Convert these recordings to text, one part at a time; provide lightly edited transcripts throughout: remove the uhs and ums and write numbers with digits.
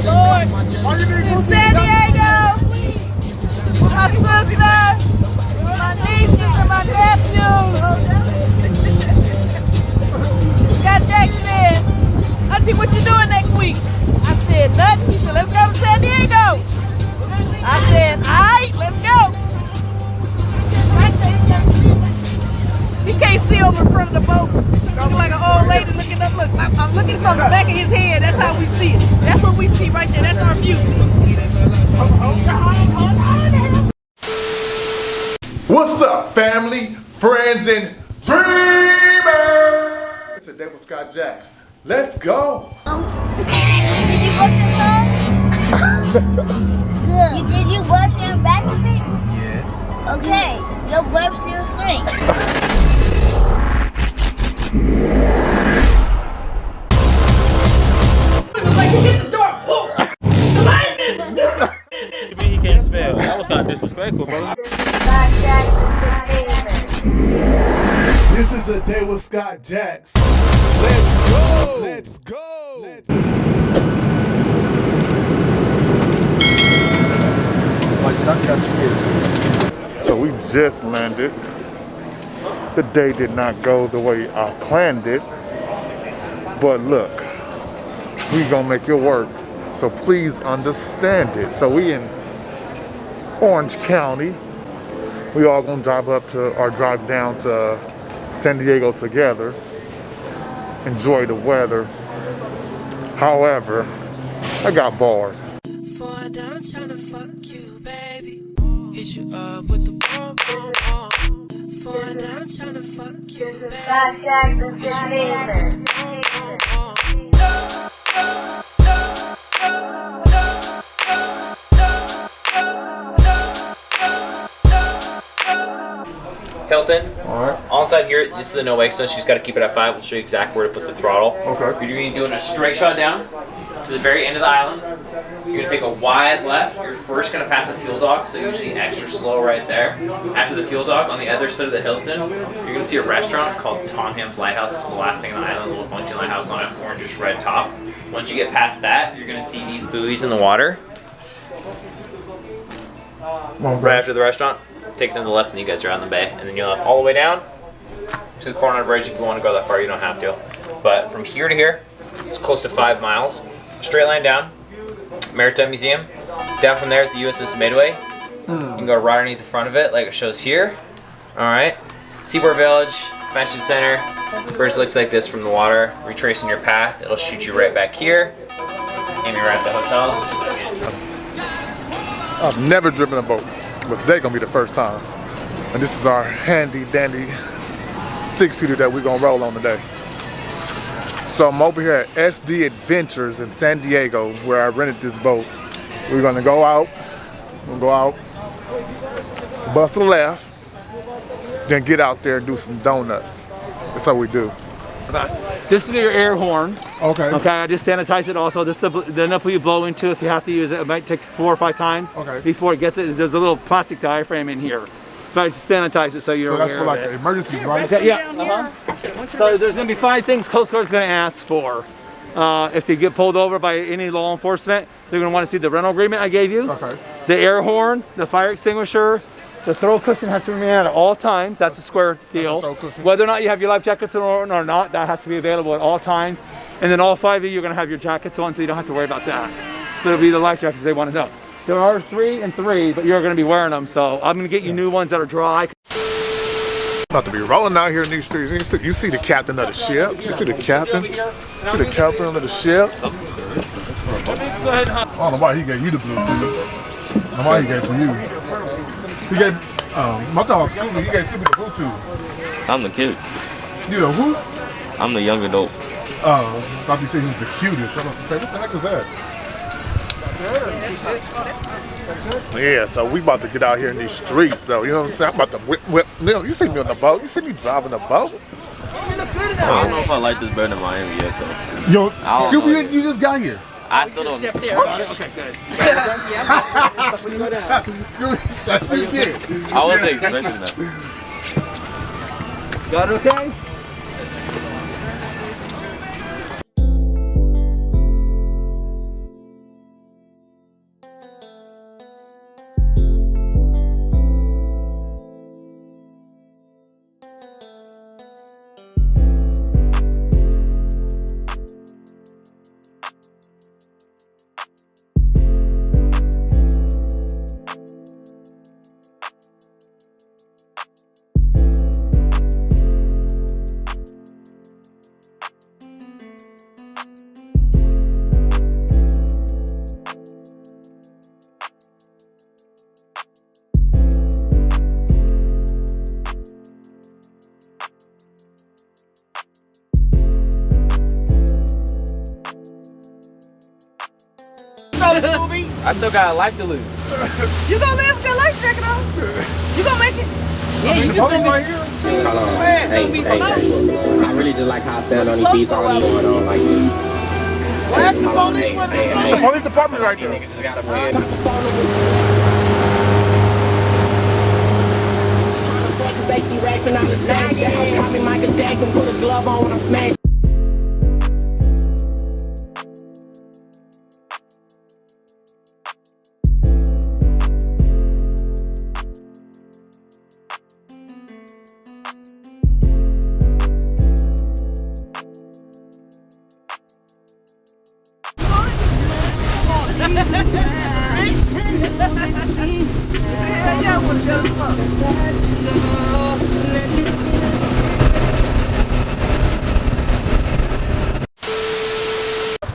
Lord. From San Diego. My sister. My nieces and my nephews. Scott Jax said, Auntie, what you doing next week? I said, nothing. He said, let's go to San Diego. I said, all right, let's go. He can't see over in front of the boat. I'm like an old lady looking up. Look, I'm looking from the back of his head. That's how we see it. That's what we see right there. That's our view. What's up, family, friends, and dreamers? It's a day with Scott Jax. Let's go. Did you brush your tongue? Good. Did you brush your back a bit? Yes. Okay. Your breath still stink. Like you hit the door. Boom. He can't spell. That was kind of disrespectful, bro. Scott Jax Entertainment. This is a day with Scott Jax. Let's go. Let's go. So we just landed. The day did not go the way I planned it, but look, we gonna make it work. So please understand it. So we in Orange County. We all gonna drive down to San Diego together. Enjoy the weather. However, I got bars. Fall down tryna fuck you, baby. Hit you up with the boom, boom, boom. Fall down tryna fuck you, baby. Scott Jax Entertainment. Hilton, Alright. on side here, this is the no wake zone. She's got to keep it at 5. We'll show you exactly where to put the throttle. Okay. You're going to be doing a straight shot down to the very end of the island. You're going to take a wide left. You're first going to pass a fuel dock, so usually extra slow right there. After the fuel dock, on the other side of the Hilton, you're going to see a restaurant called Tonham's Lighthouse. It's the last thing on the island, a little funky lighthouse on an orangish red top. Once you get past that, you're going to see these buoys in the water. Right after the restaurant, take it to the left and you guys are on the bay. And then you'll have all the way down to the corner of the bridge. If you want to go that far, you don't have to. But from here to here, it's close to 5 miles. Straight line down, Maritime Museum. Down from there is the USS Midway. You can go right underneath the front of it like it shows here. Alright. Seaport Village, Convention Center. The bridge looks like this from the water. Retracing your path, it'll shoot you right back here. Aim you right at the hotels. I've never driven a boat, but today gonna be the first time. And this is our handy dandy 6-seater that we're gonna roll on today. So I'm over here at SD Adventures in San Diego where I rented this boat. We're gonna go out, bust a left, then get out there and do some donuts. That's how we do. This is your air horn. Okay. Okay, I just sanitize it also. This is the nipple you blow into if you have to use it. It might take 4 or 5 times before it gets it. There's a little plastic diaphragm in here. But just sanitize it so you're So that's aware for like of it. emergencies, right? Okay, yeah. So there's going to be 5 things Coast Guard's going to ask for. If they get pulled over by any law enforcement, they're going to want to see the rental agreement I gave you. Okay. The air horn, the fire extinguisher. The throw cushion has to remain at all times. That's a square deal. Throw cushion. Whether or not you have your life jackets on or not, that has to be available at all times. And then all 5 of you are going to have your jackets on, so you don't have to worry about that. But it'll be the life jackets they want to know. There are 3 and 3, but you're going to be wearing them. So I'm going to get you new ones that are dry. About to be rolling out here in these streets. You see the captain of the ship. You see the captain. See the captain of the ship. I don't know why he gave you the Bluetooth. I don't know why he gave it to you. He gave, my dog Scoobe, he gave Scoobe the Bluetooth. I'm the kid. You know who? I'm the young adult. Thought you said he was the cutest. I was say, what the heck is that? Yeah, so we about to get out here in these streets, though. You know what I'm saying? I'm about to whip. You see me on the boat. You see me driving the boat. I don't know if I like this better than Miami yet, though. Yo, Scooby, you just got here. I still don't. Okay, good. Scooby, that's what you get. I wasn't expecting that. Got it okay? I still got a life to lose. You gonna live with that life jacket on? You gonna make it? Yeah, you just gonna be. Hey, I really just like how I sound on these beats. I don't even going on like this. Where's the police? The police department right there. Niggas just gotta win. They see racks and I'm just smash. Yeah, call me Michael Jackson, put his glove on when I'm smashed.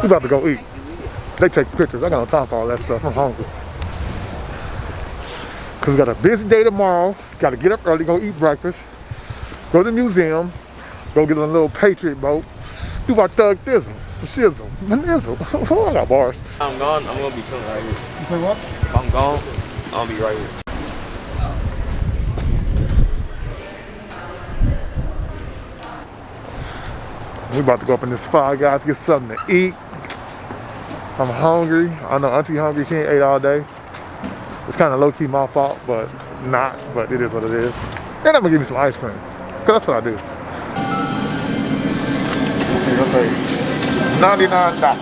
We about to go eat. They take pictures. I got no time for all that stuff. I'm hungry. Cause we got a busy day tomorrow. Got to get up early, go eat breakfast, go to the museum, go get on a little Patriot boat. Do our thug thizzle, shizzle, nizzle. I got bars. I'm gone. I'm gonna be chilling right here. You say what? If I'm gone, I'll be right here. We about to go up in this spot, guys, get something to eat. I'm hungry. I know Auntie hungry. She ain't ate all day. It's kind of low-key my fault, but not. But it is what it is. And I'm gonna give me some ice cream, cause that's what I do. Okay, $99.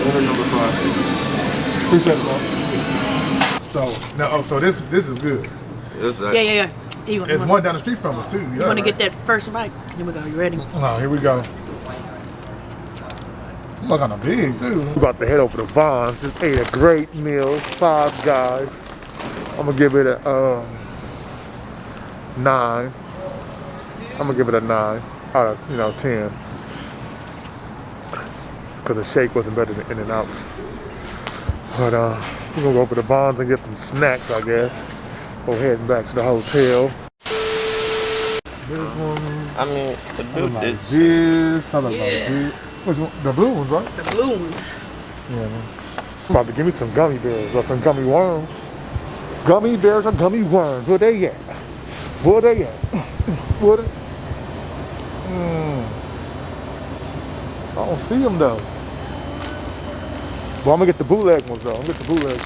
Order number 5. Appreciate it, bro. So now, so this is good. Yeah. It's one down the street from us too. You want to get that first bite? Here we go. You ready? Oh, here we go. Look on the big too. We about to head over to Vaughn's. Just ate a great meal. 5 Guys. I'm gonna give it a 9. I'm gonna give it a 9 out of 10. Cause the shake wasn't better than In-N-Out's. But we're gonna go over to Vaughn's and get some snacks, I guess. We're heading back to the hotel. This one. I mean, the dude like is. this. I like this. Which one? The blue ones, right? The blue ones. Yeah, man. I'm about to give me some gummy bears or some gummy worms. Gummy bears or gummy worms. Where they at? Where they at? Where they? I don't see them though. Well, I'm gonna get the bootleg ones though. I'm gonna get the bootleg.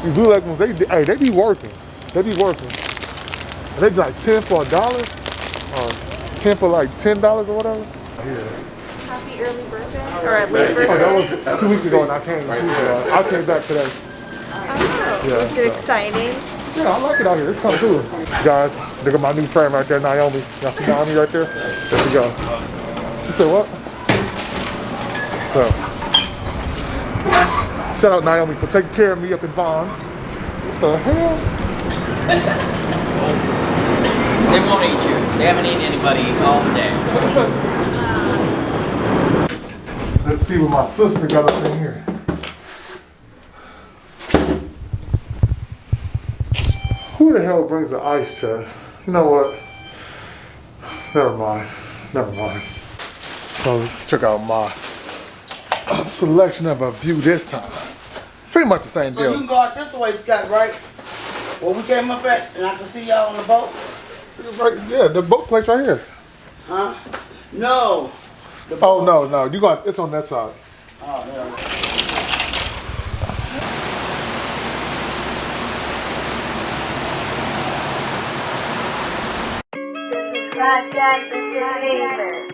These bootleg ones, they be working. They be working. And they be like 10 for $1 or 10 for like $10 or whatever. Yeah. Happy early birthday or late birthday. Oh, that was 2 weeks ago, and I came. I came back today. Oh, Yeah, is it exciting? Yeah, I like it out here. It's kind of cool. Guys, look at my new frame right there, Naomi. Y'all see Naomi right there? There we go. You said what? So, shout out Naomi for taking care of me up in Vaughn's. What the hell? They won't eat you. They haven't eaten anybody all day. Let's see what my sister got up in here. Who the hell brings an ice chest? You know what? Never mind. So let's check out my selection of a view this time. Pretty much the same So deal. you can go out this way, Scott, right? Where we came up at, and I can see y'all on the boat? Right, yeah, the boat place right here. Huh? No. Oh, no. You got it's on that side. Oh, yeah. Scott Jax Entertainment.